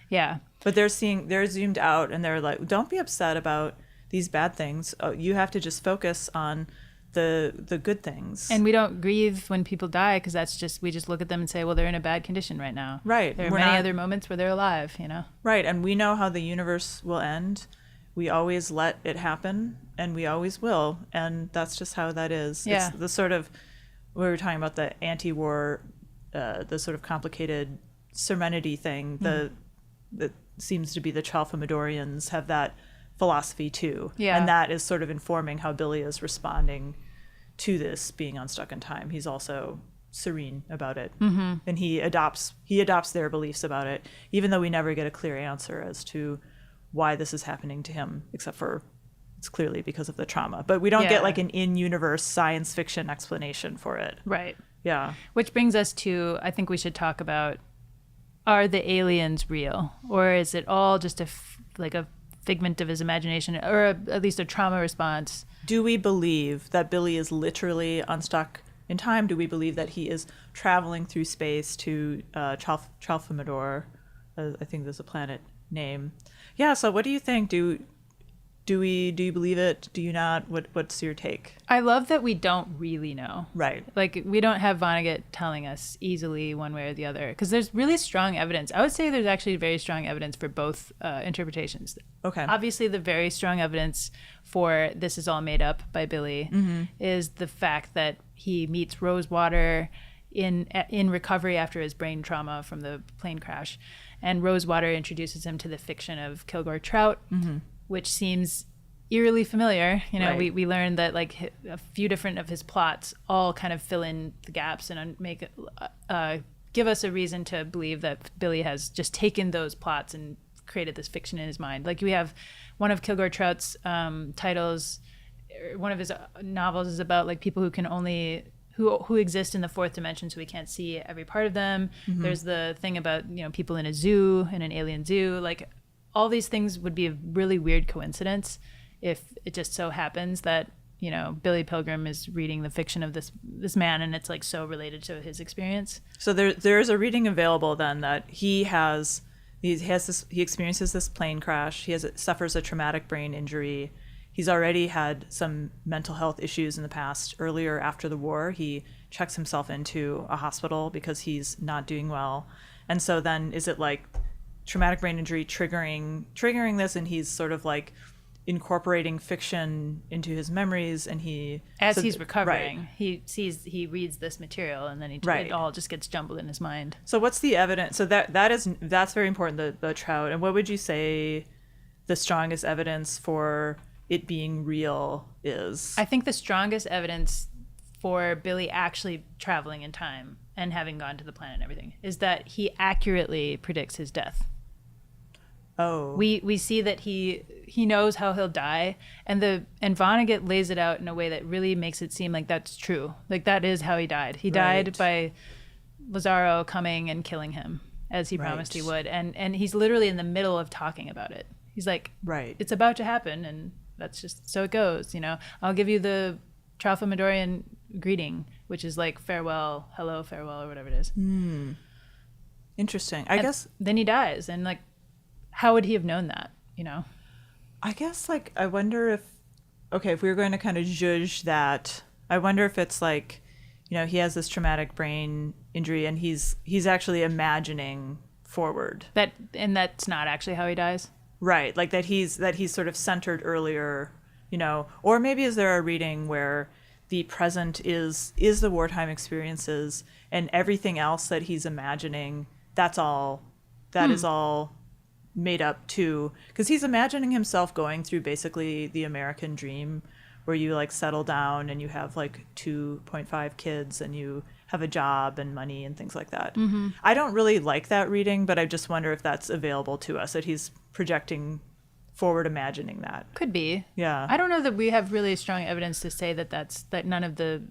Yeah. But they're zoomed out, and they're like, don't be upset about these bad things. You have to just focus on the good things. And we don't grieve when people die, because that's just, we just look at them and say, well, they're in a bad condition right now. Right. There are many other moments where they're alive, Right. And we know how the universe will end. We always let it happen, and we always will. And that's just how that is. Yeah. It's the sort of, we were talking about the anti-war, the sort of complicated serenity thing, that seems to be the Tralfamadorians have that philosophy too. Yeah. And that is sort of informing how Billy is responding to this being unstuck in time. He's also serene about it. And he adopts their beliefs about it, even though we never get a clear answer as to why this is happening to him, except for it's clearly because of the trauma. But we don't get like an in-universe science fiction explanation for it. Right. Yeah. Which brings us to, I think we should talk about, are the aliens real? Or is it all just a figment of his imagination, or at least a trauma response? Do we believe that Billy is literally unstuck in time? Do we believe that he is traveling through space to Tralfamador? I think there's a planet name. Yeah, so what do you think? Do you believe it? Do you not? What's your take? I love that we don't really know. Right. Like, we don't have Vonnegut telling us easily one way or the other, because there's really strong evidence. I would say there's actually very strong evidence for both interpretations. Okay. Obviously, the very strong evidence for this is all made up by Billy is the fact that he meets Rosewater in recovery after his brain trauma from the plane crash. And Rosewater introduces him to the fiction of Kilgore Trout, which seems eerily familiar. Right. We learned that like a few different of his plots all kind of fill in the gaps and make give us a reason to believe that Billy has just taken those plots and created this fiction in his mind. Like, we have one of Kilgore Trout's titles, one of his novels is about like people who can only who exist in the fourth dimension, so we can't see every part of them. There's the thing about people in a zoo, in an alien zoo. Like, all these things would be a really weird coincidence if it just so happens that Billy Pilgrim is reading the fiction of this man, and it's like so related to his experience. So there's a reading available then that he experiences this plane crash. He suffers a traumatic brain injury. He's already had some mental health issues in the past. Earlier, after the war, he checks himself into a hospital because he's not doing well. And so then is it like traumatic brain injury triggering this, and he's sort of like incorporating fiction into his memories, and he's recovering, right. he reads this material, and then it all just gets jumbled in his mind. So what's the evidence? So that's very important, the Trout. And what would you say the strongest evidence for it being real is. I think the strongest evidence for Billy actually traveling in time and having gone to the planet and everything is that he accurately predicts his death. Oh. We see that he knows how he'll die, and Vonnegut lays it out in a way that really makes it seem like that's true. Like that is how he died. He died by Lazaro coming and killing him as he promised he would, and he's literally in the middle of talking about it. He's like, it's about to happen, and that's just so it goes. I'll give you the Tralfamadorian greeting, which is like farewell, hello, farewell, or whatever it is. Interesting. I guess then he dies, and like, how would he have known that? I guess like I wonder if we were going to kind of judge that, I wonder if it's like, he has this traumatic brain injury and he's actually imagining forward. That's not actually how he dies. Right, like that he's sort of centered earlier, or maybe is there a reading where the present is the wartime experiences and everything else that he's imagining, that is all made up too, because he's imagining himself going through basically the American dream where you like settle down and you have like 2.5 kids and you have a job and money and things like that. I don't really like that reading, but I just wonder if that's available to us, that he's projecting forward, imagining that. Could be. Yeah. I don't know that we have really strong evidence to say that none of the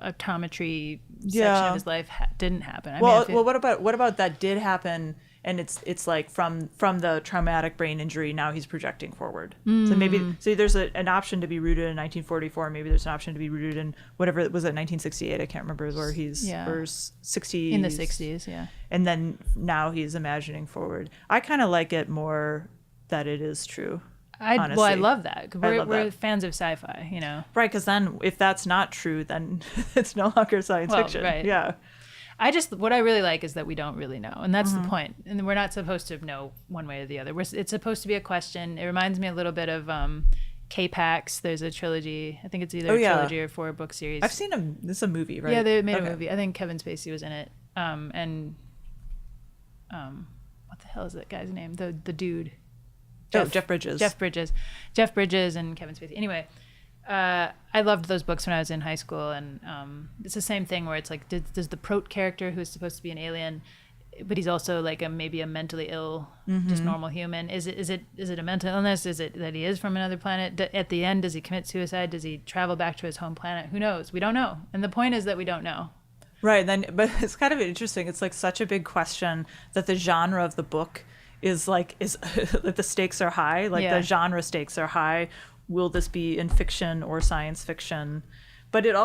optometry section of his life didn't happen. What about that did happen? And it's like from the traumatic brain injury, now he's projecting forward. So maybe there's an option to be rooted in 1944. Maybe there's an option to be rooted in whatever was it, 1968. I can't remember where he's or 60s in the 60s. Yeah. And then now he's imagining forward. I kind of like it more that it is true. Honestly. I love that. We're fans of sci-fi, Right, because then if that's not true, then it's no longer science fiction. Right. Yeah. What I really like is that we don't really know, and that's the point. And we're not supposed to know one way or the other. It's supposed to be a question. It reminds me a little bit of K-Pax. There's a trilogy. I think it's either a trilogy or 4-book series. I've seen this is a movie, right? Yeah, they made a movie. I think Kevin Spacey was in it. And what the hell is that guy's name? The dude. Jeff Bridges. Jeff Bridges and Kevin Spacey. Anyway. I loved those books when I was in high school, and it's the same thing where it's like, does the Prote character, who's supposed to be an alien, but he's also like maybe a mentally ill, just normal human, is it a mental illness? Is it that he is from another planet? At the end, does he commit suicide? Does he travel back to his home planet? Who knows? We don't know, and the point is that we don't know. Right. But it's kind of interesting. It's like such a big question that the genre of the book is like the stakes are high. Like the genre stakes are high. Will this be in fiction or science fiction? But it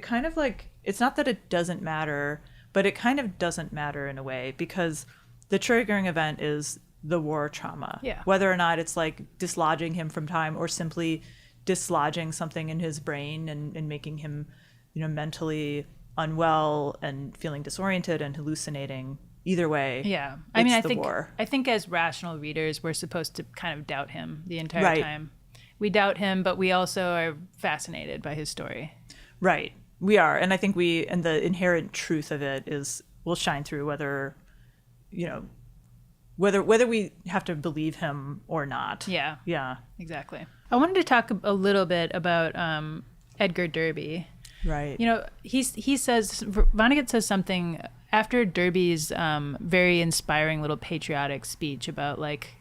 kind of like, it's not that it doesn't matter, but it kind of doesn't matter in a way, because the triggering event is the war trauma. Yeah. Whether or not it's like dislodging him from time or simply dislodging something in his brain and making him, mentally unwell and feeling disoriented and hallucinating. Either way, I think as rational readers, we're supposed to kind of doubt him the entire time. We doubt him, but we also are fascinated by his story. Right. We are. And I think the inherent truth of it will shine through whether we have to believe him or not. Yeah. Yeah. Exactly. I wanted to talk a little bit about Edgar Derby. Right. He says, Vonnegut says something after Derby's very inspiring little patriotic speech about like,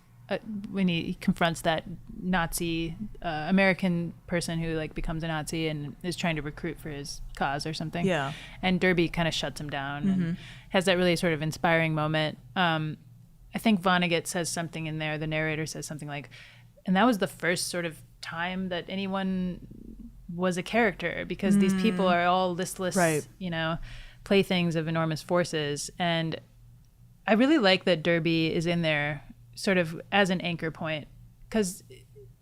when he confronts that Nazi American person who like becomes a Nazi and is trying to recruit for his cause or something. Yeah. And Derby kind of shuts him down and has that really sort of inspiring moment. I think Vonnegut says something in there. The narrator says something like, and that was the first sort of time that anyone was a character, because these people are all listless, playthings of enormous forces. And I really like that Derby is in there sort of as an anchor point, because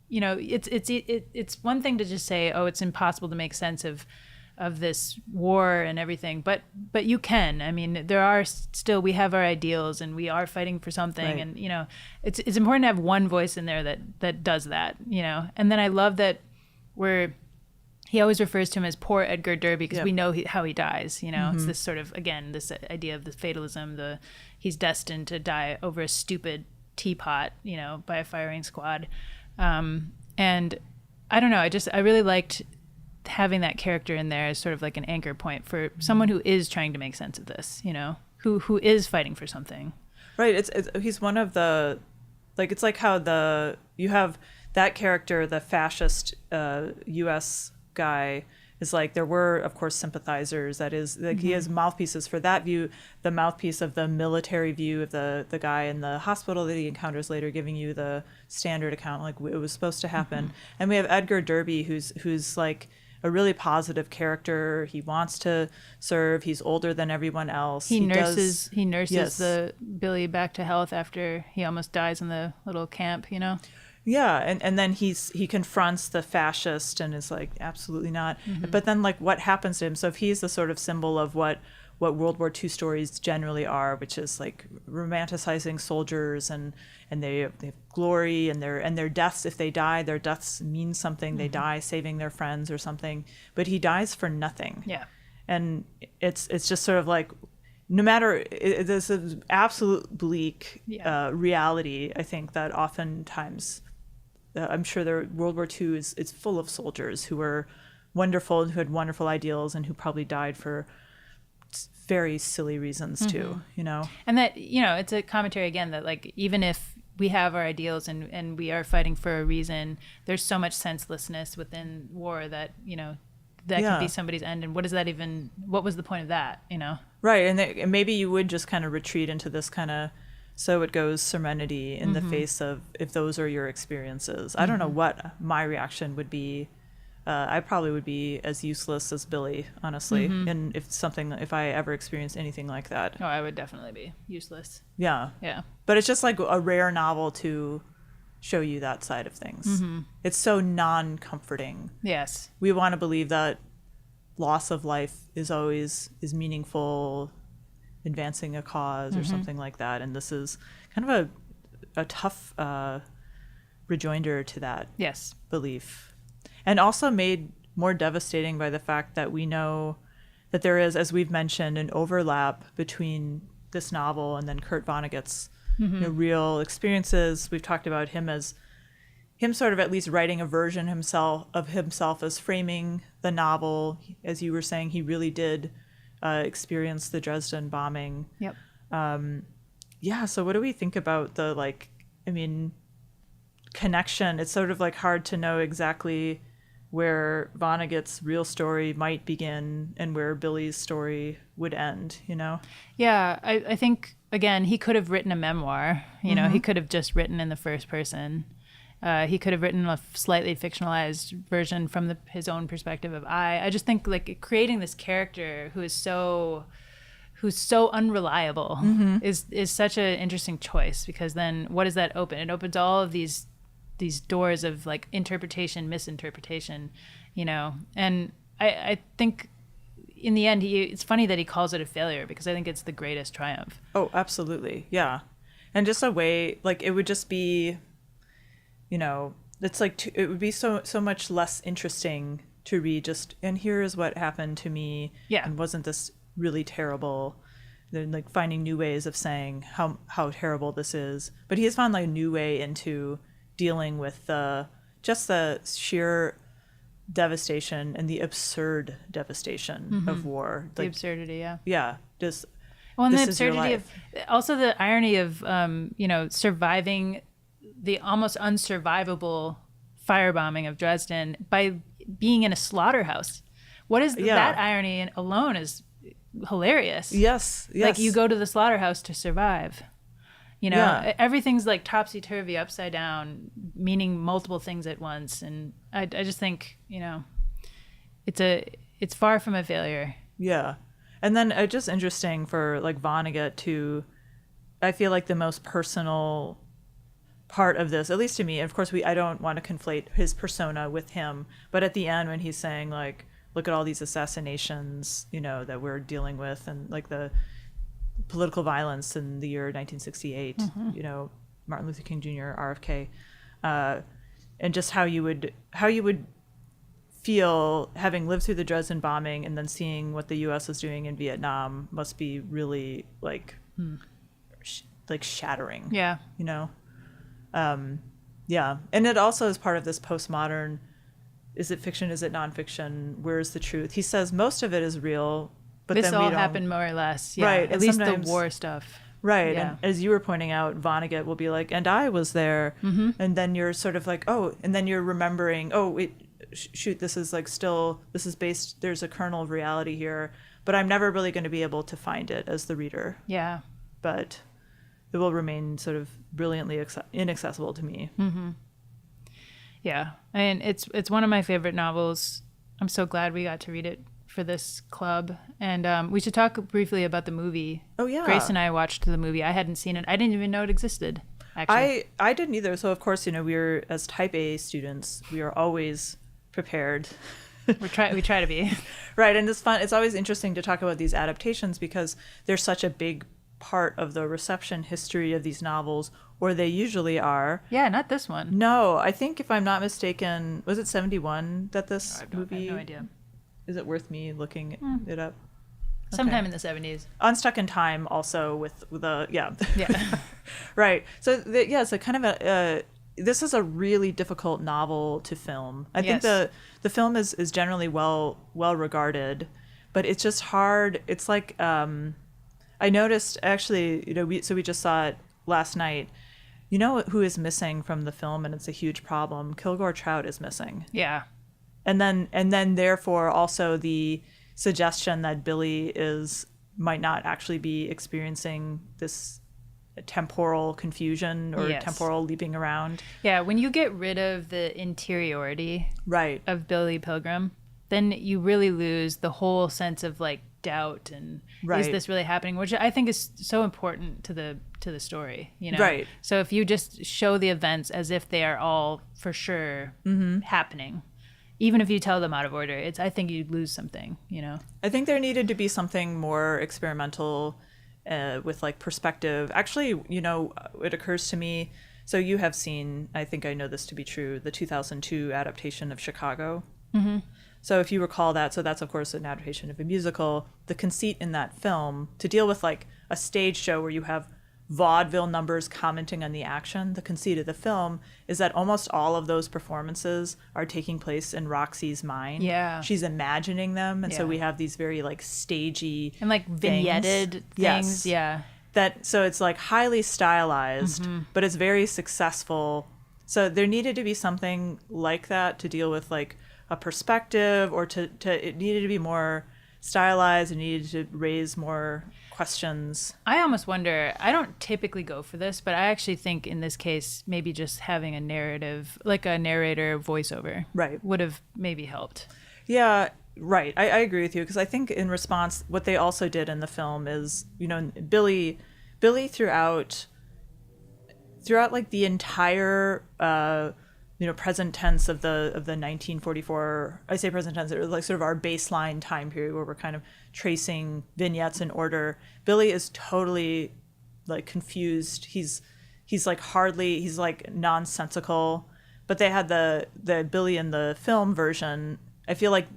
it's one thing to just say, oh, it's impossible to make sense of this war and everything, but you can. I mean, there are still, we have our ideals and we are fighting for something, and it's important to have one voice in there that does that, and then I love that he always refers to him as poor Edgar Derby, because we know how he dies. It's this sort of, again, this idea of the fatalism, he's destined to die over a stupid teapot, by a firing squad. And I don't know. I really liked having that character in there as sort of like an anchor point for someone who is trying to make sense of this, you know, who is fighting for something. Right. He's one of the, like, it's like how you have that character, the fascist U.S. guy, is like, there were, of course, sympathizers. That is, like, he has mouthpieces for that view, the mouthpiece of the military view of the guy in the hospital that he encounters later, giving you the standard account, like it was supposed to happen. And we have Edgar Derby, who's like a really positive character. He wants to serve. He's older than everyone else. He nurses yes. the Billy back to health after he almost dies in the little camp, you know? Yeah, and then he confronts the fascist and is like, absolutely not. But then, like, what happens to him? So if he's the sort of symbol of what World War II stories generally are, which is like romanticizing soldiers and they have glory and their deaths, if they die, their deaths mean something. They die saving their friends or something. But he dies for nothing. Yeah. And it's just sort of like, no matter, this is absolute bleak reality, I think, that oftentimes, I'm sure World War II is full of soldiers who were wonderful and who had wonderful ideals and who probably died for very silly reasons too, you know? And that, you know, it's a commentary again that, like, even if we have our ideals and we are fighting for a reason, there's so much senselessness within war that, you know, that could be somebody's end. And what was the point of that, you know? Right. And maybe you would just kind of retreat into this kind of, so it goes serenity in the face of, if those are your experiences. I don't know what my reaction would be. I probably would be as useless as Billy, honestly. And if I ever experienced anything like that. Oh, I would definitely be useless. Yeah. Yeah. But it's just like a rare novel to show you that side of things. It's so non-comforting. Yes. We want to believe that loss of life is meaningful, advancing a cause or something like that. And this is kind of a tough rejoinder to that belief. And also made more devastating by the fact that we know that there is, as we've mentioned, an overlap between this novel and then Kurt Vonnegut's you know, real experiences. We've talked about him sort of at least writing a version of himself as framing the novel. As you were saying, he really did experience the Dresden bombing. Yep. So what do we think about the, like, I mean, connection? It's sort of like hard to know exactly where Vonnegut's real story might begin and where Billy's story would end, you know? Yeah, I think, again, he could have written a memoir. You know, he could have just written in the first person. He could have written a slightly fictionalized version from his own perspective of I just think, like, creating this character who's so unreliable is such an interesting choice, because then what does that open? It opens all of these doors of, like, interpretation, misinterpretation, you know. And I think in the end, it's funny that he calls it a failure, because I think it's the greatest triumph. Oh, absolutely. Yeah. And just a way, like, it would just be, you know, it's like, it would be so much less interesting to read just, and here is what happened to me. Yeah. And wasn't this really terrible? Then, like, finding new ways of saying how terrible this is. But he has found, like, a new way into dealing with just the sheer devastation and the absurd devastation of war. The absurdity, yeah. Yeah. Just, well, and the absurdity of, also the irony of, you know, surviving the almost unsurvivable firebombing of Dresden by being in a slaughterhouse. What is that irony alone is hilarious. Yes. Like, you go to the slaughterhouse to survive. You know, everything's like topsy-turvy, upside down, meaning multiple things at once. And I just think, you know, it's far from a failure. Yeah. And then just interesting for, like, Vonnegut to, I feel like the most personal part of this, at least to me, and of course I don't want to conflate his persona with him, but at the end when he's saying, like, look at all these assassinations, you know, that we're dealing with, and, like, the political violence in the year 1968, you know, Martin Luther King Jr., RFK, and just how you would feel having lived through the Dresden bombing and then seeing what the U.S. was doing in Vietnam must be really, like, like shattering. Yeah. You know? Yeah. And it also is part of this postmodern is it fiction? Is it nonfiction? Where's the truth? He says most of it is real, but this then all we don't... happened more or less. Yeah, Right. At least the war stuff. Right. Yeah. And as you were pointing out, Vonnegut will be like, and I was there. Mm-hmm. And then you're sort of like, oh, and then you're remembering, oh, shoot, this is like still, this is based, there's a kernel of reality here, but I'm never really going to be able to find it as the reader. Yeah. But it will remain sort of brilliantly inaccessible to me. Mm-hmm. Yeah. And it's one of my favorite novels. I'm so glad we got to read it for this club. And we should talk briefly about the movie. Oh, yeah. Grace and I watched the movie. I hadn't seen it. I didn't even know it existed, actually. I didn't either. So, of course, we're, as type A students, we are always prepared. We try to be. Right. And it's fun. It's always interesting to talk about these adaptations because they're such a big part of the reception history of these novels, or they usually are. Yeah, not this one. No, I think if I'm not mistaken, was it 71 that this movie? I have no idea. Is it worth me looking it up? Sometime in the 70s. Unstuck in Time also with the, yeah. Yeah. Right. So, so kind of this is a really difficult novel to film. I think the film is generally well regarded, but it's just hard. It's like, I noticed actually, we just saw it last night. You know who is missing from the film, and it's a huge problem? Kilgore Trout is missing. Yeah. And then therefore also the suggestion that Billy might not actually be experiencing this temporal confusion or temporal leaping around. Yeah, when you get rid of the interiority of Billy Pilgrim, then you really lose the whole sense of like doubt and is this really happening, which I think is so important to the story, Right. So if you just show the events as if they are all for sure happening, even if you tell them out of order, I think you'd lose something, I think there needed to be something more experimental with like perspective. Actually, it occurs to me, so you have seen, I think I know this to be true, the 2002 adaptation of Chicago. Mm-hmm. So if you recall that, so that's of course an adaptation of a musical. The conceit in that film, to deal with like a stage show where you have vaudeville numbers commenting on the action, the conceit of the film is that almost all of those performances are taking place in Roxy's mind. Yeah. She's imagining them. And so we have these very like stagey and like vignetted things. Yes. Yeah. So it's like highly stylized, but it's very successful. So there needed to be something like that to deal with like a perspective, or it needed to be more stylized. It needed to raise more questions. I almost wonder, I don't typically go for this, but I actually think in this case, maybe just having a narrative, like a narrator voiceover, would have maybe helped. Yeah, right. I agree with you, because I think in response, what they also did in the film is, Billy throughout like the entire present tense of the 1944, I say present tense, it was like sort of our baseline time period where we're kind of tracing vignettes in order. Billy is totally like confused. He's like nonsensical. But they had the Billy in the film version. I feel like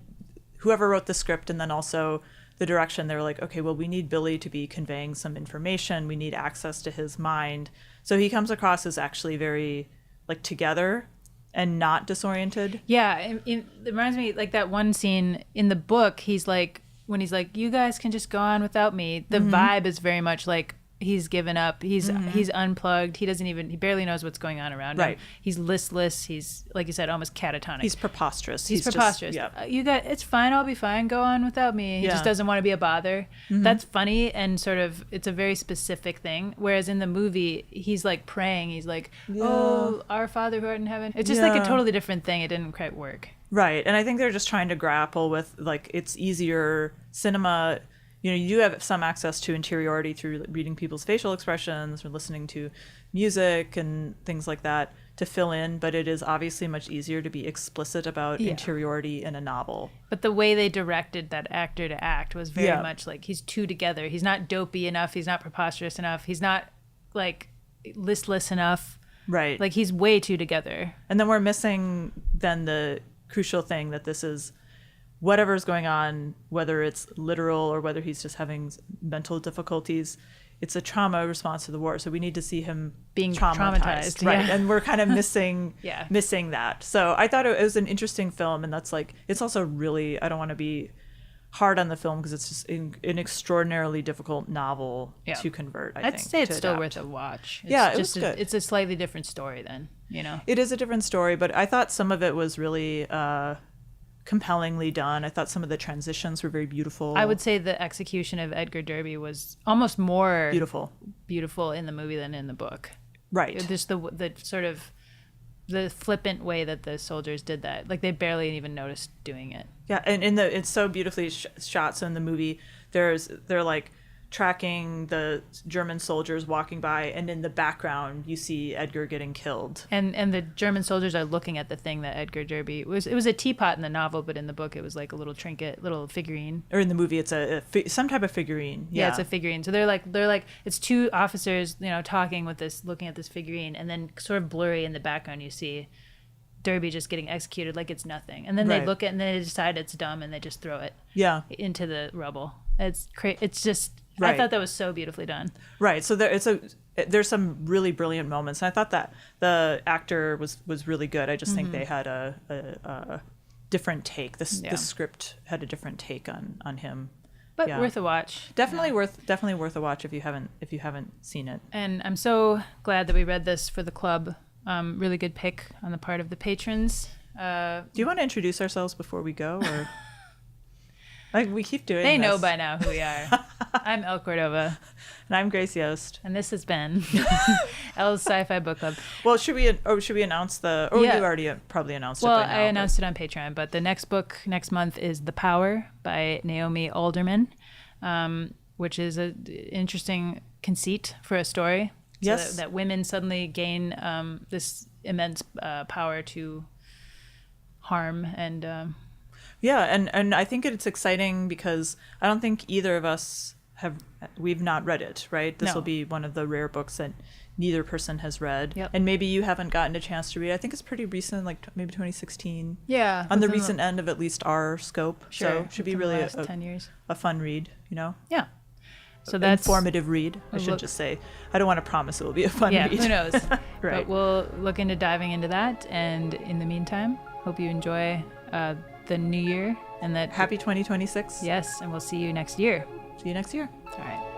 whoever wrote the script and then also the direction, they were like, okay, well, we need Billy to be conveying some information. We need access to his mind. So he comes across as actually very like together and not disoriented. Yeah, it reminds me like that one scene in the book. He's like, when he's like, you guys can just go on without me. The vibe is very much like he's given up. He's unplugged. He barely knows what's going on around him. He's listless. He's, like you said, almost catatonic. He's preposterous. He's preposterous. It's fine. I'll be fine. Go on without me. He just doesn't want to be a bother. That's funny, and sort of it's a very specific thing. Whereas in the movie, he's like praying. He's like, oh, our Father who art in heaven. It's just like a totally different thing. It didn't quite work. Right. And I think they're just trying to grapple with like it's easier cinema. You do have some access to interiority through reading people's facial expressions or listening to music and things like that to fill in, but it is obviously much easier to be explicit about interiority in a novel. But the way they directed that actor to act was very much like he's two together. He's not dopey enough. He's not preposterous enough. He's not like listless enough. Right. Like he's way too together. And then we're missing then the crucial thing that this is whatever's going on, whether it's literal or whether he's just having mental difficulties, it's a trauma response to the war, so we need to see him being traumatized. right? Yeah. And we're kind of missing Yeah. missing that. So I thought it was an interesting film, and that's like, it's also really, I don't want to be hard on the film because it's just an extraordinarily difficult novel to convert. I'd say it's still worth a watch. It's it was good. It's a slightly different story then, you know. It is a different story, but I thought some of it was really compellingly done. I thought some of the transitions were very beautiful. I would say the execution of Edgar Derby was almost more beautiful in the movie than in the book. Right. Just the sort of the flippant way that the soldiers did that. Like, they barely even noticed doing it. Yeah, and it's so beautifully shot. So in the movie, they're like tracking the German soldiers walking by, and in the background you see Edgar getting killed. And the German soldiers are looking at the thing that Edgar Derby was. It was a teapot in the novel, but in the book it was like a little trinket, little figurine. Or in the movie, it's some type of figurine. Yeah, it's a figurine. So they're like it's two officers, you know, talking with this, looking at this figurine, and then sort of blurry in the background you see Derby just getting executed like it's nothing, and then they look at it and they decide it's dumb and they just throw it into the rubble. It's just. Right. I thought that was so beautifully done. Right. So there's some really brilliant moments. And I thought that the actor was really good. I just think they had a different take. The script had a different take on him. But worth a watch. Definitely worth a watch if you haven't seen it. And I'm so glad that we read this for the club. Really good pick on the part of the patrons. Do you want to introduce ourselves before we go, or? Like, we keep doing They this. know by now who we are. I'm Elle Cordova. And I'm Grace Yost. And this has been Elle's Sci-Fi Book Club. Well, should we announce the... Oh, you already probably announced it by now. Well, I announced it on Patreon, but the next book next month is The Power by Naomi Alderman, which is an interesting conceit for a story. Yes. So that women suddenly gain this immense power to harm and... Yeah, and I think it's exciting because I don't think either of us we've not read it, right? This will be one of the rare books that neither person has read. Yep. And maybe you haven't gotten a chance to read. I think it's pretty recent, like maybe 2016. Yeah. On the recent end of at least our scope. Sure. So it should be really 10 years. A fun read, you know? Yeah. So that's informative read. I should just say. I don't want to promise it will be a fun read. Yeah, who knows? Right. But we'll look into diving into that. And in the meantime, hope you enjoy the new year and that happy 2026. Yes, and we'll see you next year. See you next year. All right.